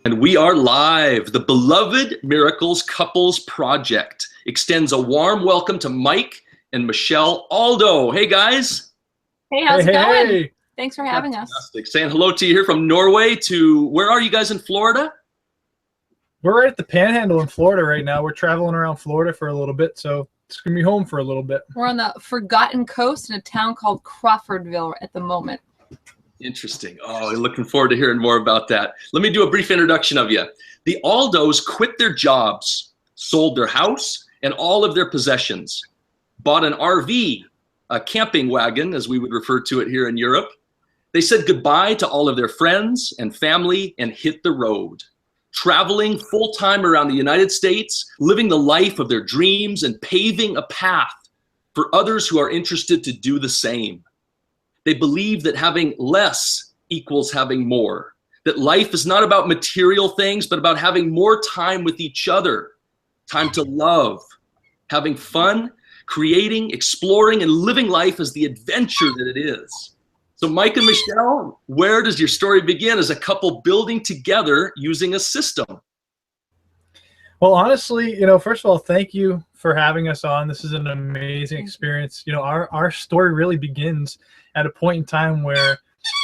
And we are live. The Beloved Miracles Couples Project extends a warm welcome to Mike and Michelle Aldo. Hey, guys. Hey, how's it going? Hey. Thanks for having Fantastic. Saying hello to you here from Norway to, where are you guys in Florida? We're right at the Panhandle in Florida right now. We're traveling around Florida for a little bit, so it's going to be home for a little bit. We're on the Forgotten Coast in a town called Crawfordville at the moment. Interesting. Oh, looking forward to hearing more about that. Let me do a brief introduction of you. The Aldos quit their jobs, sold their house and all of their possessions, bought an RV, a camping wagon, as we would refer to it here in Europe. They said goodbye to all of their friends and family and hit the road, traveling full-time around the United States, living the life of their dreams and paving a path for others who are interested to do the same. They believe that having less equals having more, that life is not about material things, but about having more time with each other, time to love, having fun, creating, exploring, and living life as the adventure that it is. So Mike and Michelle, where does your story begin as a couple building together using a system? Well, honestly, first of all, thank you for having us on. This is an amazing experience. Our story really begins at a point in time where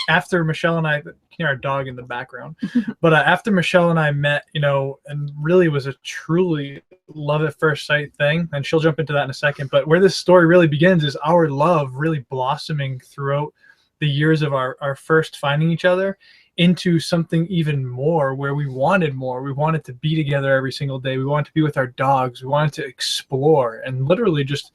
after Michelle and I, hear our dog in the background, but after Michelle and I met, and really was a truly love at first sight thing, and she'll jump into that in a second, but where this story really begins is our love really blossoming throughout the years of our first finding each other into something even more, where we wanted more. We wanted to be together every single day. We wanted to be with our dogs. We wanted to explore and literally just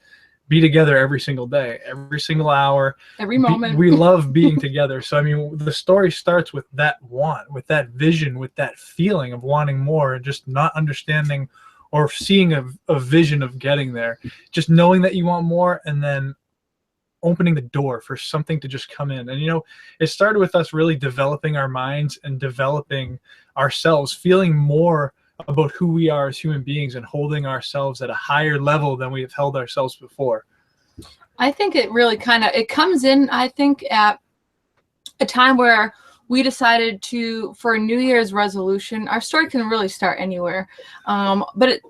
be together every single day, every single hour, every moment. We love being together. So, I mean, the story starts with that want, with that vision, with that feeling of wanting more and just not understanding or seeing a vision of getting there. Just knowing that you want more and then opening the door for something to just come in. And, it started with us really developing our minds and developing ourselves, feeling more about who we are as human beings and holding ourselves at a higher level than we have held ourselves before. I think it really it comes in, I think, at a time where we decided for a New Year's resolution. Our story can really start anywhere, but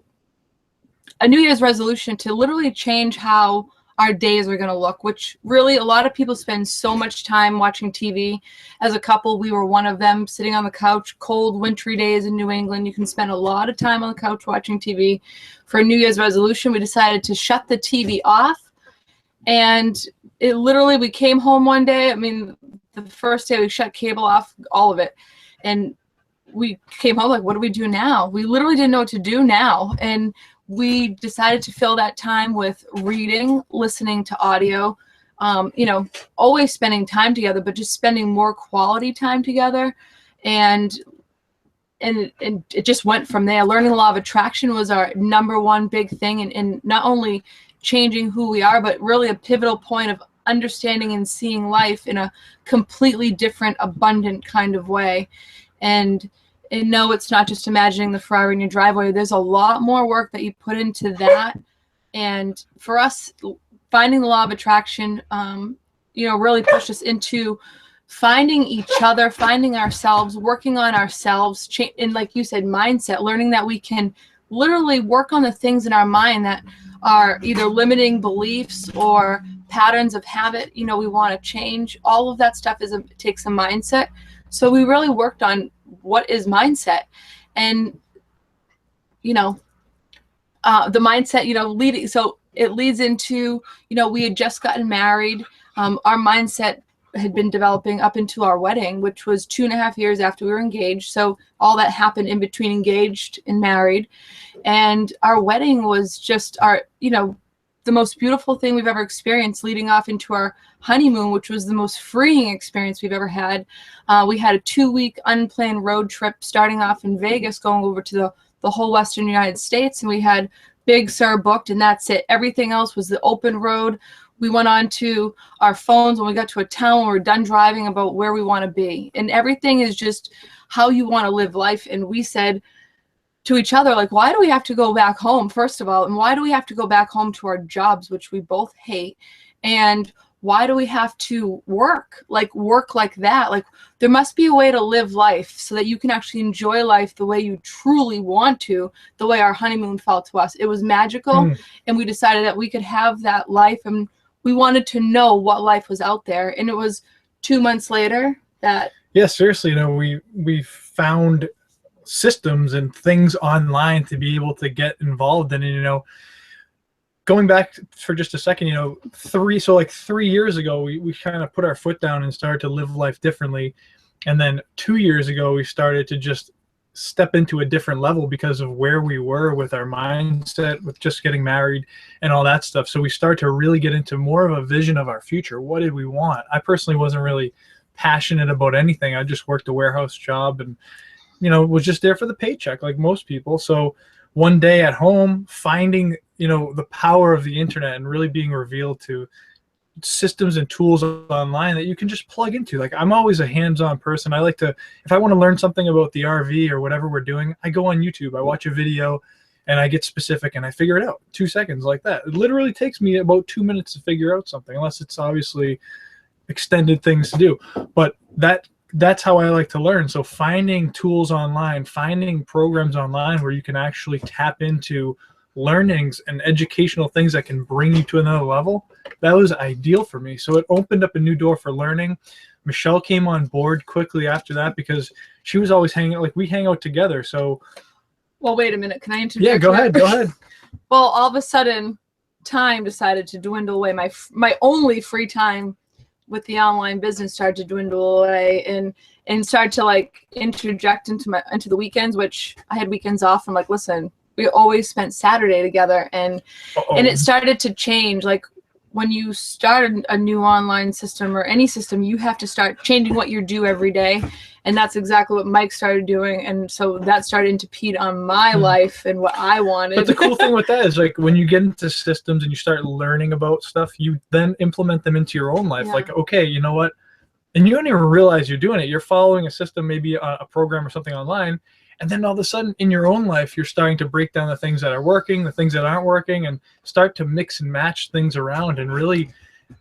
a New Year's resolution to literally change how our days are going to look, which really a lot of people spend so much time watching TV. As a couple, we were one of them, sitting on the couch, cold, wintry days in New England. You can spend a lot of time on the couch watching TV. For a New Year's resolution, we decided to shut the TV off. And it literally, we came home one day. I mean, the first day we shut cable off, all of it. And we came home like, what do we do now? We literally didn't know what to do now. And we decided to fill that time with reading, listening to audio, always spending time together, but just spending more quality time together. And it just went from there. Learning the law of attraction was our #1 big thing in not only changing who we are, but really a pivotal point of understanding and seeing life in a completely different, abundant kind of way. And no, it's not just imagining the Ferrari in your driveway. There's a lot more work that you put into that. And for us, finding the law of attraction, really pushed us into finding each other, finding ourselves, working on ourselves, and like you said, mindset, learning that we can literally work on the things in our mind that are either limiting beliefs or patterns of habit, we want to change. All of that stuff takes a mindset. So we really worked on what is mindset, and the mindset leading, so it leads into we had just gotten married. Our mindset had been developing up into our wedding, which was 2.5 years after we were engaged. So all that happened in between engaged and married, and our wedding was just the most beautiful thing we've ever experienced, leading off into our honeymoon, which was the most freeing experience we've ever had. We had a 2-week unplanned road trip starting off in Vegas, going over to the whole Western United States. And we had Big Sur booked, and that's it. Everything else was the open road. We went on to our phones when we got to a town when we were done driving about where we want to be. And everything is just how you want to live life. And we said to each other, like, why do we have to go back home, first of all? And why do we have to go back home to our jobs, which we both hate? And why do we have to work like that? Like, there must be a way to live life so that you can actually enjoy life the way you truly want to, the way our honeymoon felt to us. It was magical, and we decided that we could have that life, and we wanted to know what life was out there. And it was 2 months later that... Yeah, seriously, you know, we found systems and things online to be able to get involved in. And, you know, going back for just a second, you know, 3 years ago, we kind of put our foot down and started to live life differently. And then 2 years ago, we started to just step into a different level because of where we were with our mindset, with just getting married and all that stuff. So we started to really get into more of a vision of our future. What did we want? I personally wasn't really passionate about anything. I just worked a warehouse job and, you know, was just there for the paycheck like most people. So one day at home, finding, you know, the power of the internet and really being revealed to systems and tools online that you can just plug into. Like, I'm always a hands-on person. I like to, if I want to learn something about the RV or whatever we're doing, I go on YouTube, I watch a video, and I get specific and I figure it out 2 seconds like that. It literally takes me about 2 minutes to figure out something, unless it's obviously extended things to do. But that's how I like to learn. So finding tools online, finding programs online where you can actually tap into learnings and educational things that can bring you to another level, that was ideal for me. So it opened up a new door for learning. Michelle came on board quickly after that because she was always hanging out, like we hang out together. So, well, wait a minute. Can I interject? Yeah, go ahead. Go ahead. Well, all of a sudden, time decided to dwindle away. My only free time with the online business started to dwindle away, and started to like interject into the weekends, which I had weekends off. I'm like, listen, we always spent Saturday together, and it started to change. Like, when you start a new online system or any system, you have to start changing what you do every day. And that's exactly what Mike started doing. And so that started to impede on my life and what I wanted. But the cool thing with that is, like, when you get into systems and you start learning about stuff, you then implement them into your own life. Yeah. Like, okay, you know what? And you don't even realize you're doing it. You're following a system, maybe a program or something online. And then all of a sudden in your own life, you're starting to break down the things that are working, the things that aren't working, and start to mix and match things around and really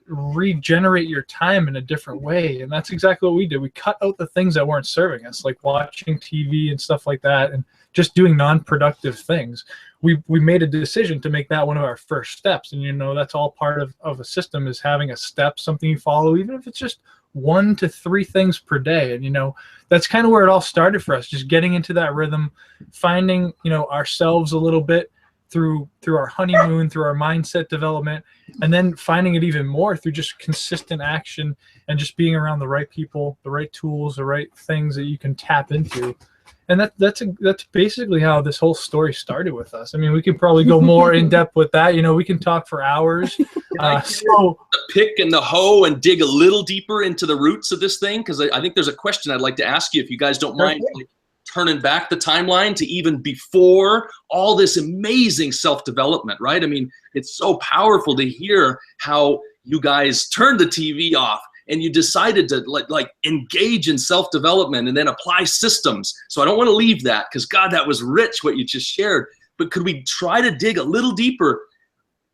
regenerate your time in a different way. And that's exactly what we did. We cut out the things that weren't serving us, like watching TV and stuff like that, and just doing non-productive things. We made a decision to make that one of our first steps. And, you know, that's all part of a system, is having a step, something you follow, even if it's just 1 to 3 things per day. And, you know, that's kind of where it all started for us, just getting into that rhythm, finding, you know, ourselves a little bit through our honeymoon, through our mindset development, and then finding it even more through just consistent action and just being around the right people, the right tools, the right things that you can tap into. And that's basically how this whole story started with us. I mean, we could probably go more in depth with that. You know, we can talk for hours. So the pick and the hoe and dig a little deeper into the roots of this thing, because I think there's a question I'd like to ask you, if you guys don't mind, like, turning back the timeline to even before all this amazing self-development, right? I mean, it's so powerful to hear how you guys turned the TV off and you decided to like engage in self-development and then apply systems. So I don't want to leave that, because God, that was rich what you just shared. But could we try to dig a little deeper?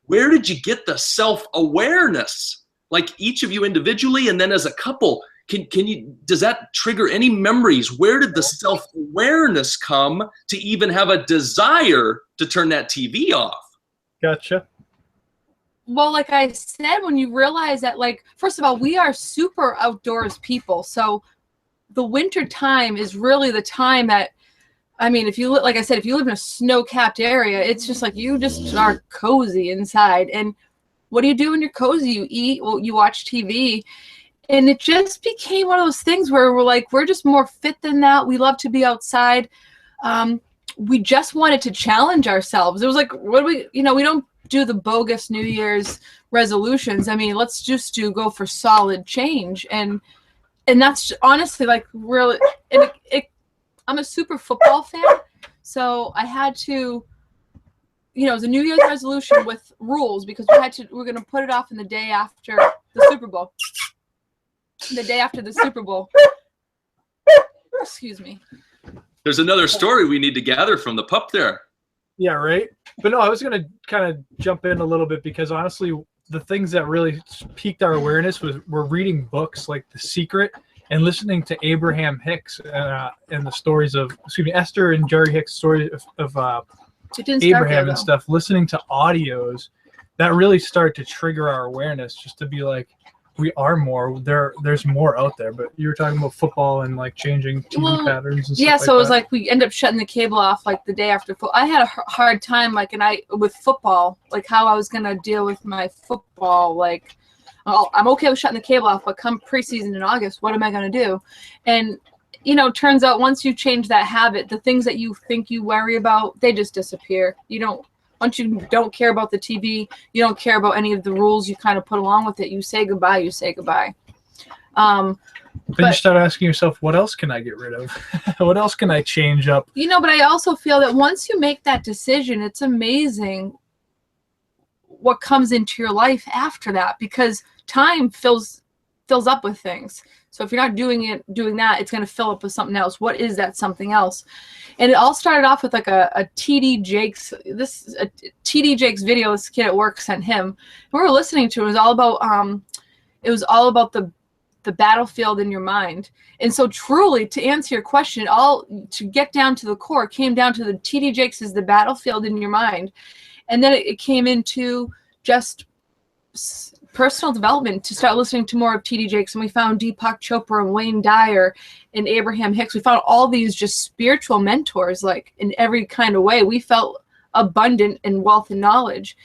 Where did you get the self-awareness? Like, each of you individually and then as a couple, does that trigger any memories? Where did the self-awareness come to even have a desire to turn that TV off? Gotcha. Well, like I said, when you realize that, like, first of all, we are super outdoors people. So the winter time is really the time that, I mean, if you like I said, if you live in a snow-capped area, it's just like you just are cozy inside. And what do you do when you're cozy? You eat, well, you watch TV. And it just became one of those things where we're like, we're just more fit than that. We love to be outside. We just wanted to challenge ourselves. It was like, what do we, you know, we don't do the bogus New Year's resolutions. I mean, let's just go for solid change. And that's honestly, like, really, I'm a super football fan. So I had to, you know, it was a New Year's resolution with rules, because we're going to put it off in the day after the Super Bowl. The day after the Super Bowl. Excuse me. There's another story we need to gather from the pup there. Yeah, right. But no, I was going to kind of jump in a little bit, because honestly, the things that really piqued our awareness were reading books like The Secret and listening to Abraham Hicks and the stories of, Esther and Jerry Hicks' story of Abraham and stuff. Listening to audios that really start to trigger our awareness, just to be like, we are more there's more out there. But you were talking about football and like changing TV patterns and stuff. Yeah, so like it was like we end up shutting the cable off like the day after football. I had a hard time with football, like how I was gonna deal with my football. Like, oh, I'm okay with shutting the cable off, but come preseason in August, what am I gonna do? And turns out once you change that habit, the things that you think you worry about, they just disappear. Once you don't care about the TV, you don't care about any of the rules you kind of put along with it. You say goodbye. Then you start asking yourself, what else can I get rid of? What else can I change up? But I also feel that once you make that decision, it's amazing what comes into your life after that, because time fills up with things. So if you're not doing that, it's going to fill up with something else. What is that something else? And it all started off with like a TD Jakes video this kid at work sent him. And we were listening to it. It was all about the battlefield in your mind. And so truly, to answer your question, to get down to the core, came down to the TD Jakes is the battlefield in your mind. And then it came into just personal development, to start listening to more of TD Jakes, and we found Deepak Chopra and Wayne Dyer and Abraham Hicks. We found all these just spiritual mentors, like in every kind of way. We felt abundant in wealth and knowledge,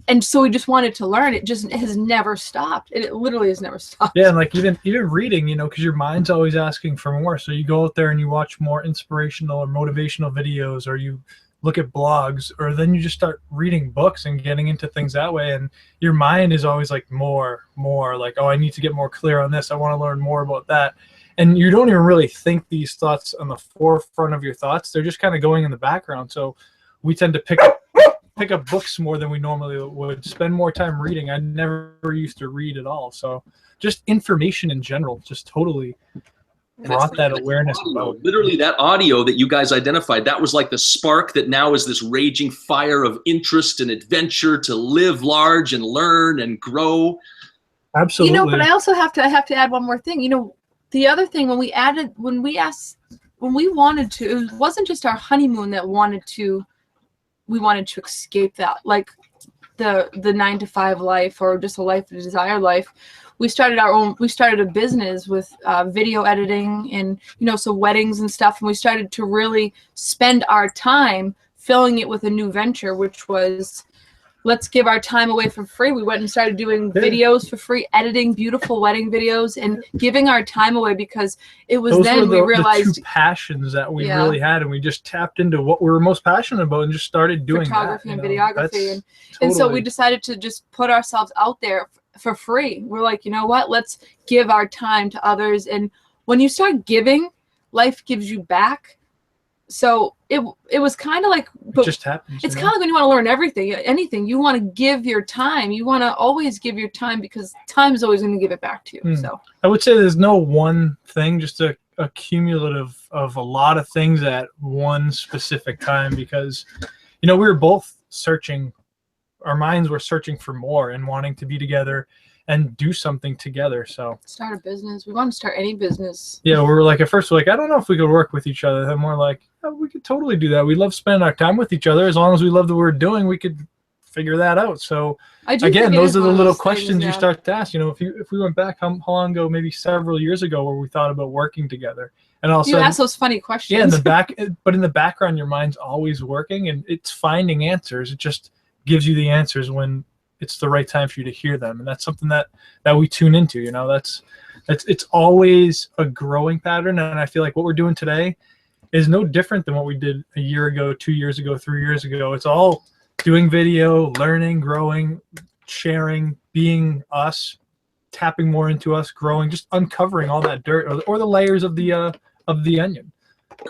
and so we just wanted to learn. It has never stopped, and it literally has never stopped. Yeah, and like even reading, because your mind's always asking for more. So you go out there and you watch more inspirational or motivational videos, or you look at blogs, or then you just start reading books and getting into things that way, and your mind is always like more like, oh, I need to get more clear on this, I want to learn more about that. And you don't even really think these thoughts on the forefront of your thoughts. They're just kind of going in the background. So we tend to pick up books more than we normally would, spend more time reading. I never used to read at all. So just information in general just totally brought that awareness about. Literally, that audio that you guys identified, that was like the spark that now is this raging fire of interest and adventure to live large and learn and grow. Absolutely. But I also have to add one more thing. The other thing, when we wanted to, it wasn't just our honeymoon that we wanted to escape that, like the 9-to-5 life or just a life, a desired life. We started a business with video editing and, so weddings and stuff. And we started to really spend our time filling it with a new venture, which was, let's give our time away for free. We went and started doing videos for free, editing beautiful wedding videos and giving our time away, because it was we realized the two passions that we really had, and we just tapped into what we were most passionate about and just started doing photography and videography. And so we decided to just put ourselves out there for free. We're like, you know what? Let's give our time to others. And when you start giving, life gives you back. So it was kind of like, it just happens. It's kind of like when you want to learn anything, you want to give your time. You want to always give your time, because time is always going to give it back to you. So I would say there's no one thing, just a cumulative of a lot of things at one specific time, because, we were both searching. Our minds were searching for more and wanting to be together and do something together. So start a business. We want to start any business. Yeah, we were like, at first we're like, I don't know if we could work with each other. Then we're like, oh, we could totally do that. We love spending our time with each other. As long as we love what we're doing, we could figure that out. So again, those are the little questions you start to ask. If we went back, how long ago, maybe several years ago, where we thought about working together. And also you ask those funny questions. Yeah, but in the background, your mind's always working and it's finding answers. It just gives you the answers when it's the right time for you to hear them. And that's something that we tune into. It's always a growing pattern. And I feel like what we're doing today is no different than what we did a year ago, 2 years ago, 3 years ago. It's all doing video, learning, growing, sharing, being us, tapping more into us, growing, just uncovering all that dirt or the layers of the onion.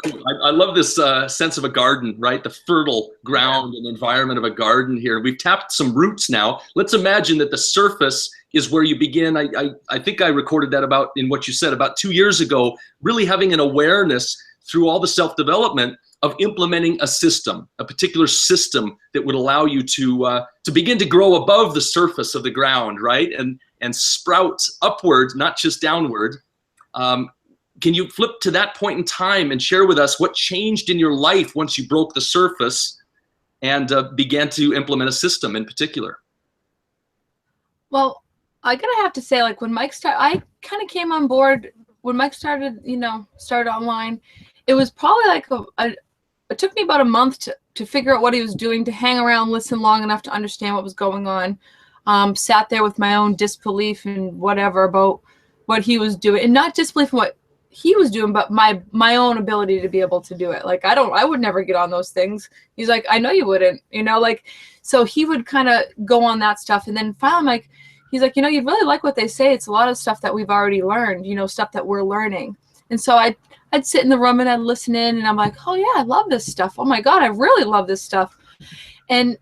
Cool. I love this sense of a garden, right? The fertile ground and environment of a garden here. We've tapped some roots now. Let's imagine that the surface is where you begin. I think I recorded that in what you said about 2 years ago, really having an awareness through all the self-development of implementing a system, a particular system that would allow you to begin to grow above the surface of the ground, right? And sprout upward, not just downward. Can you flip to that point in time and share with us what changed in your life once you broke the surface and began to implement a system in particular? Well, I'm gonna have to say, like, when Mike started, I kind of came on board when Mike started, started online. It was probably like it took me about a month to figure out what he was doing, to hang around, listen long enough to understand what was going on. Sat there with my own disbelief and whatever about what he was doing, and not disbelief in what he was doing, but my own ability to be able to do it. Like, I would never get on those things. He's like, I know you wouldn't, like, so he would kind of go on that stuff. And then finally, Mike, he's like, you'd really like what they say. It's a lot of stuff that we've already learned, stuff that we're learning. And so I'd sit in the room and I'd listen in, and I'm like, oh yeah, I love this stuff. Oh my God, I really love this stuff. And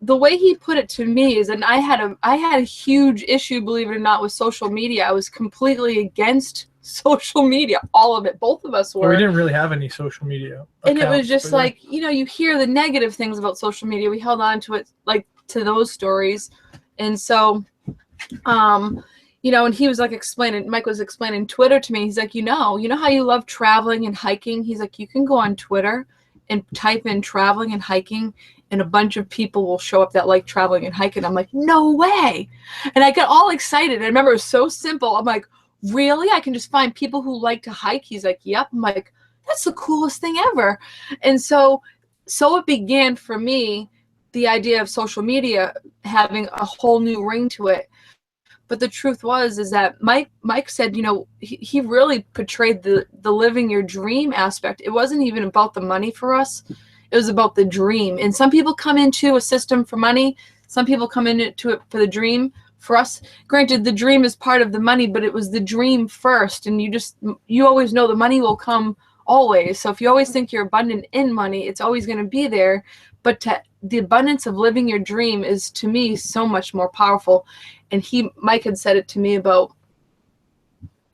the way he put it to me is, and I had a huge issue, believe it or not, with social media. I was completely against social media, all of it. Both of us were. Well, we didn't really have any social media and it was just like, you hear the negative things about social media. We held on to it, like, to those stories. And so and he was like Mike was explaining Twitter to me. He's like, you know how you love traveling and hiking? He's like, you can go on Twitter and type in traveling and hiking, and a bunch of people will show up that like traveling and hiking. I'm like, no way. And I got all excited. I remember it was so simple. I'm like, really? I can just find people who like to hike? He's like, yep. I'm like, that's the coolest thing ever. And so it began for me, the idea of social media having a whole new ring to it. But the truth is that Mike said, he really portrayed the living your dream aspect. It wasn't even about the money for us. It was about the dream. And some people come into a system for money. Some people come into it for the dream. For us, granted, the dream is part of the money, but it was the dream first. And you always know the money will come always. So if you always think you're abundant in money, it's always going to be there. But the abundance of living your dream is, to me, so much more powerful. And Mike had said it to me about,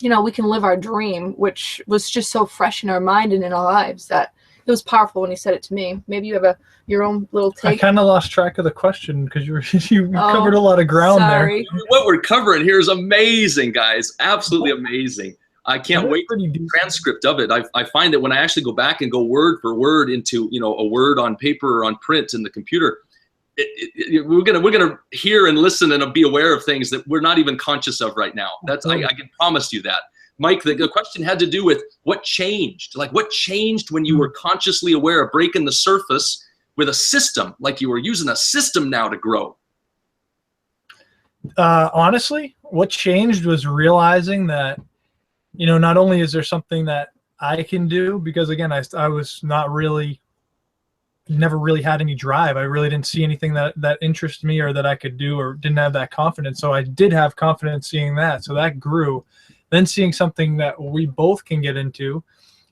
we can live our dream, which was just so fresh in our mind and in our lives that it was powerful when he said it to me. Maybe you have your own little take. I kind of lost track of the question because you covered a lot of ground sorry. there. What we're covering here is amazing, guys. Absolutely amazing. I can't wait for the transcript of it. I find that when I actually go back and go word for word into a word on paper or on print in the computer, we're gonna hear and listen and be aware of things that we're not even conscious of right now. That's I can promise you that. Mike, the question had to do with what changed. Like, what changed when you were consciously aware of breaking the surface with a system, like you were using a system now to grow? Honestly, what changed was realizing that, not only is there something that I can do, because again, I was never really had any drive. I really didn't see anything that interested me or that I could do, or didn't have that confidence. So I did have confidence seeing that. So that grew. Then seeing something that we both can get into,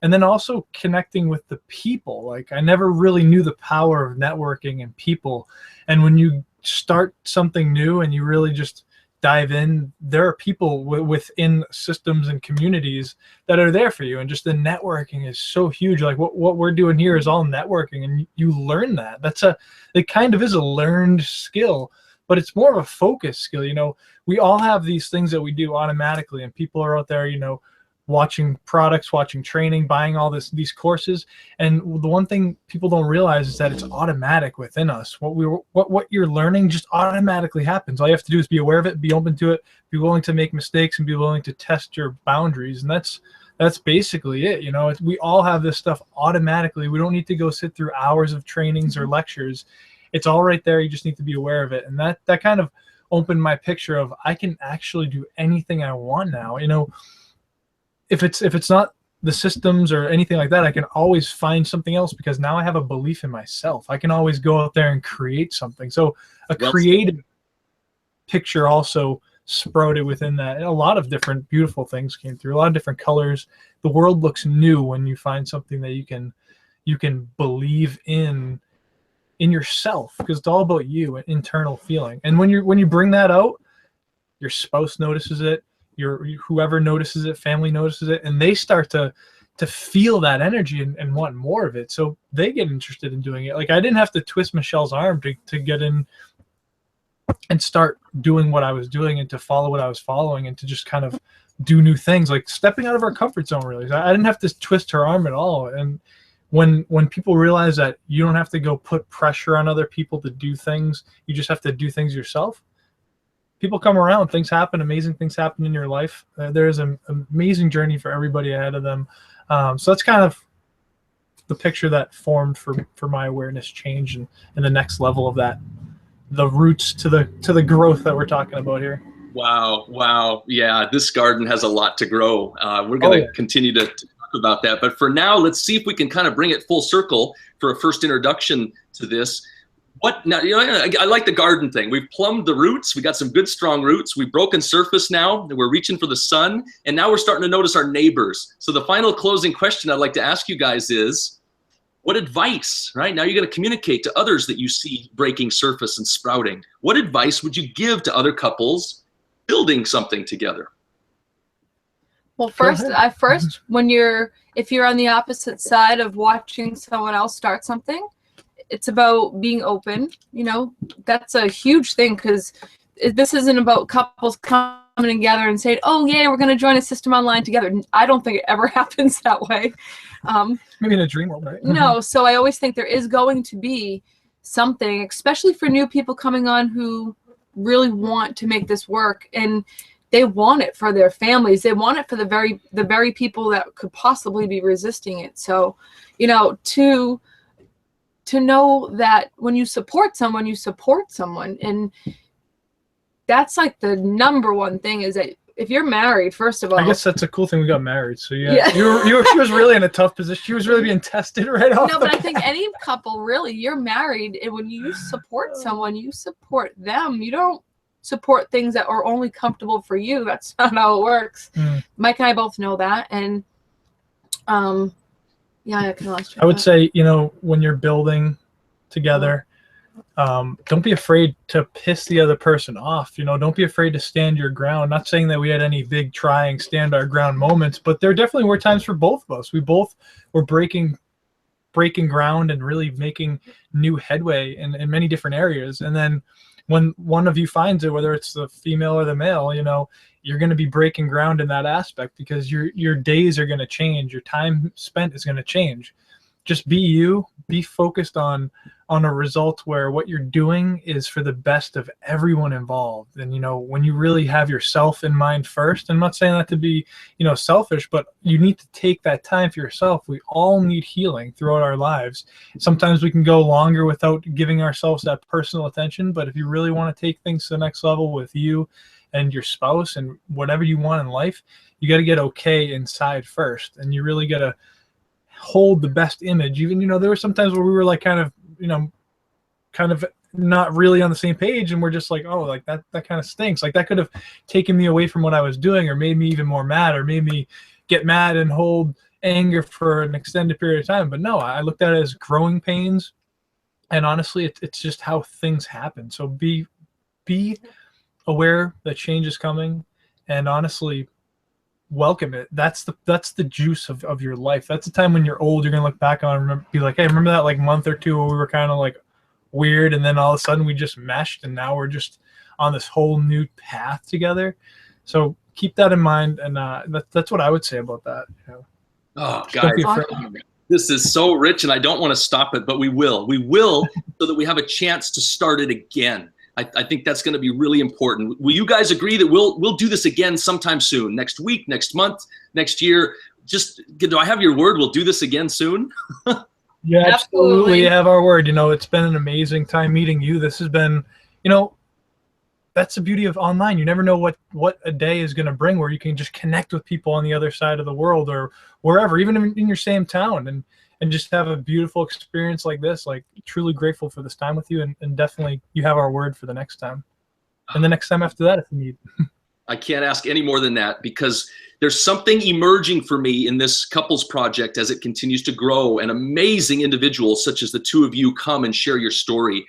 and then also connecting with the people. Like, I never really knew the power of networking and people. And when you start something new and you really just dive in, there are people within systems and communities that are there for you. And just the networking is so huge. Like what we're doing here is all networking, and you learn that. It kind of is a learned skill, but it's more of a focus skill. We all have these things that we do automatically, and people are out there, watching products, watching training, buying all these courses. And the one thing people don't realize is that it's automatic within us. What you're learning just automatically happens. All you have to do is be aware of it, be open to it, be willing to make mistakes, and be willing to test your boundaries. And that's basically it. We all have this stuff automatically. We don't need to go sit through hours of trainings or lectures. It's all right there. You just need to be aware of it. And that kind of opened my picture of, I can actually do anything I want now. If it's not the systems or anything like that, I can always find something else, because now I have a belief in myself. I can always go out there and create something. So creative picture also sprouted within that. And a lot of different beautiful things came through, a lot of different colors. The world looks new when you find something that you can believe in yourself, because it's all about you, an internal feeling. And when you bring that out, your spouse notices it, whoever notices it, family notices it, and they start to feel that energy and want more of it. So they get interested in doing it. Like, I didn't have to twist Michelle's arm to get in and start doing what I was doing and to follow what I was following and to just kind of do new things, like stepping out of our comfort zone, really. I didn't have to twist her arm at all. And when people realize that you don't have to go put pressure on other people to do things, you just have to do things yourself, people come around, things happen, amazing things happen in your life. There's an amazing journey for everybody ahead of them. So that's kind of the picture that formed for my awareness change and the next level of that, the roots to the growth that we're talking about here. Wow. Yeah, this garden has a lot to grow. We're going to continue to talk about that. But for now, let's see if we can kind of bring it full circle for a first introduction to this. Now, I like the garden thing. We've plumbed the roots. We got some good, strong roots. We've broken surface now. We're reaching for the sun. And now we're starting to notice our neighbors. So the final closing question I'd like to ask you guys is, what advice, right? Now you're going to communicate to others that you see breaking surface and sprouting. What advice would you give to other couples building something together? Well, first, if you're on the opposite side of watching someone else start something, it's about being open. That's a huge thing, because this isn't about couples coming together and saying, oh yeah, we're going to join a system online together. I don't think it ever happens that way. Maybe in a dream world, right? No, so I always think there is going to be something, especially for new people coming on who really want to make this work, and they want it for their families. They want it for the very people that could possibly be resisting it. So, to know that when you support someone, you support someone. And that's like the number one thing, is that if you're married, first of all, I guess that's a cool thing. We got married. So yeah. She was really in a tough position. She was really being tested right off. No, but I think any couple, really, you're married, and when you support someone, you support them. You don't support things that are only comfortable for you. That's not how it works. Mike and I both know that. And I would say, when you're building together, don't be afraid to piss the other person off. Don't be afraid to stand your ground. Not saying that we had any big stand our ground moments, but there definitely were times for both of us. We both were breaking ground and really making new headway in many different areas. And then when one of you finds it, whether it's the female or the male, you're going to be breaking ground in that aspect, because your days are going to change. Your time spent is going to change. Just be you. Be focused on a result where what you're doing is for the best of everyone involved. And, when you really have yourself in mind first, I'm not saying that to be, selfish, but you need to take that time for yourself. We all need healing throughout our lives. Sometimes we can go longer without giving ourselves that personal attention. But if you really want to take things to the next level with you and your spouse and whatever you want in life, you got to get okay inside first. And you really got to hold the best image. Even, there were some times where we were like kind of not really on the same page, and we're just like, oh, like that kind of stinks. Like that could have taken me away from what I was doing, or made me even more mad, or made me get mad and hold anger for an extended period of time. But no, I looked at it as growing pains, and honestly, it's just how things happen. So be aware that change is coming, and honestly, welcome it. That's the juice of your life. That's the time when you're old, you're gonna look back on and be like, hey, remember that like month or two where we were kind of like weird, and then all of a sudden we just meshed, and now we're just on this whole new path together. So keep that in mind, and that's what I would say about that. Oh, guys, this is so rich, and I don't want to stop it, but we will so that we have a chance to start it again. I think that's going to be really important. Will you guys agree that we'll do this again sometime soon? Next week, next month, next year? Just, do I have your word? We'll do this again soon? Yeah, absolutely. You have our word. It's been an amazing time meeting you. This has been, that's the beauty of online. You never know what a day is going to bring, where you can just connect with people on the other side of the world or wherever, even in your same town, and just have a beautiful experience like this. Like, truly grateful for this time with you, and definitely you have our word for the next time. And the next time after that, if you need. I can't ask any more than that, because there's something emerging for me in this couples project as it continues to grow, and amazing individuals such as the two of you come and share your story.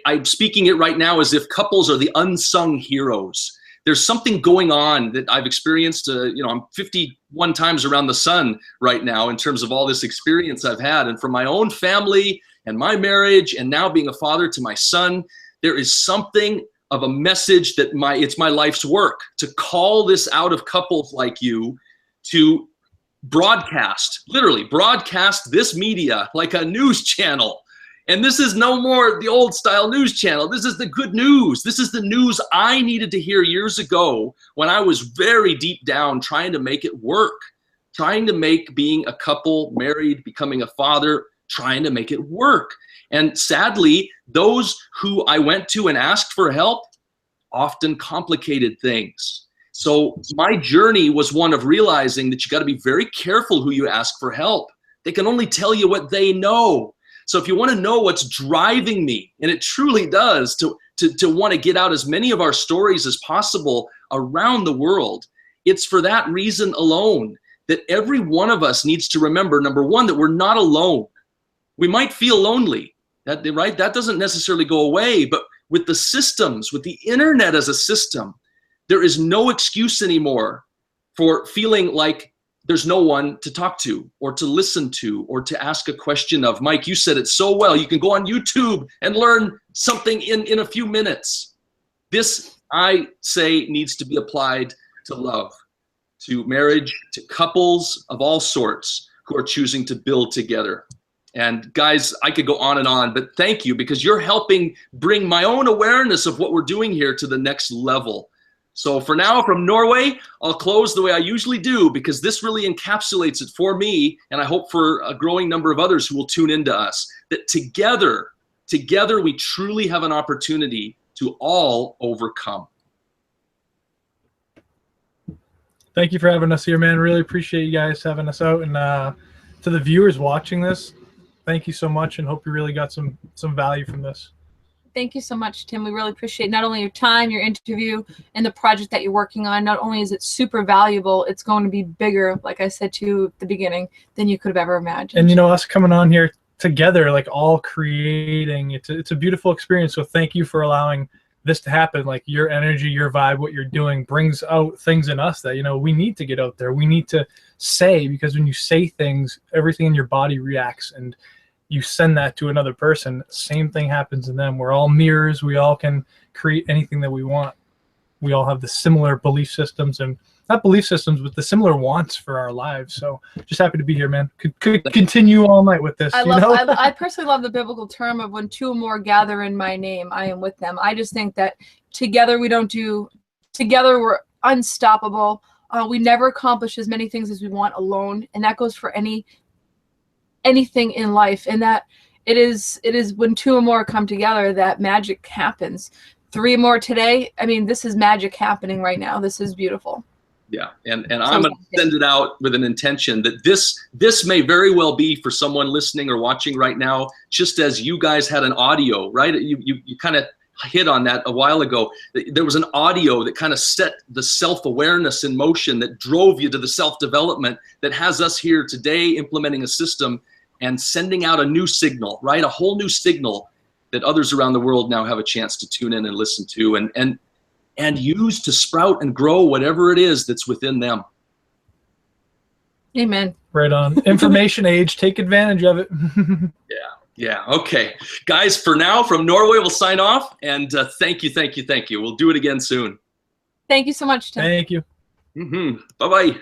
I'm speaking it right now as if couples are the unsung heroes. there's something going on that I've experienced. You know, I'm 51 times around the sun right now in terms of all this experience I've had. And from my own family and my marriage and now being a father to my son, there is something of a message that it's my life's work to call this out of couples like you to broadcast, literally broadcast this media like a news channel. And this is no more the old style news channel. This is the good news. This is the news I needed to hear years ago when I was very deep down trying to make it work, trying to make being a couple, married, becoming a father, trying to make it work. And sadly, those who I went to and asked for help often complicated things. So my journey was one of realizing that you got to be very careful who you ask for help. They can only tell you what they know. So if you want to know what's driving me, and it truly does, to want to get out as many of our stories as possible around the world, it's for that reason alone that every one of us needs to remember, number one, that we're not alone. We might feel lonely, right? That doesn't necessarily go away, but with the systems, with the internet as a system, there is no excuse anymore for feeling like there's no one to talk to or to listen to or to ask a question of. Mike, you said it so well. You can go on YouTube and learn something in a few minutes. This, I say, needs to be applied to love, to marriage, to couples of all sorts who are choosing to build together. And guys, I could go on and on, but thank you, because you're helping bring my own awareness of what we're doing here to the next level. So for now, from Norway, I'll close the way I usually do, because this really encapsulates it for me, and I hope for a growing number of others who will tune into us, that together we truly have an opportunity to all overcome. Thank you for having us here, man. Really appreciate you guys having us out. And to the viewers watching this, thank you so much, and hope you really got some value from this. Thank you so much, Tim. We really appreciate not only your time, your interview, and the project that you're working on. Not only is it super valuable, it's going to be bigger, like I said to you at the beginning, than you could have ever imagined. And, you know, us coming on here together, like all creating, it's a beautiful experience. So thank you for allowing this to happen. Like your energy, your vibe, what you're doing brings out things in us that, you know, we need to get out there. We need to say, because when you say things, everything in your body reacts, and you send that to another person, same thing happens in them. We're all mirrors. We all can create anything that we want. We all have the similar belief systems, and not belief systems, but the similar wants for our lives. So just happy to be here, man. Could continue all night with this. I personally love the biblical term of when two or more gather in my name, I am with them. I just think that together together we're unstoppable. We never accomplish as many things as we want alone. And that goes for anything in life, and that it is when two or more come together that magic happens. Three more today, I mean, this is magic happening right now. This is beautiful. Yeah, and I'm going to send it out with an intention that this may very well be for someone listening or watching right now, just as you guys had an audio, right? You kind of hit on that a while ago. There was an audio that kind of set the self-awareness in motion, that drove you to the self-development that has us here today implementing a system and sending out a new signal, right? A whole new signal that others around the world now have a chance to tune in and listen to and use to sprout and grow whatever it is that's within them. Amen. Right on. Information age, take advantage of it. Yeah. Okay. Guys, for now, from Norway, we'll sign off, and thank you. We'll do it again soon. Thank you so much, Tim. Thank you. Bye-bye.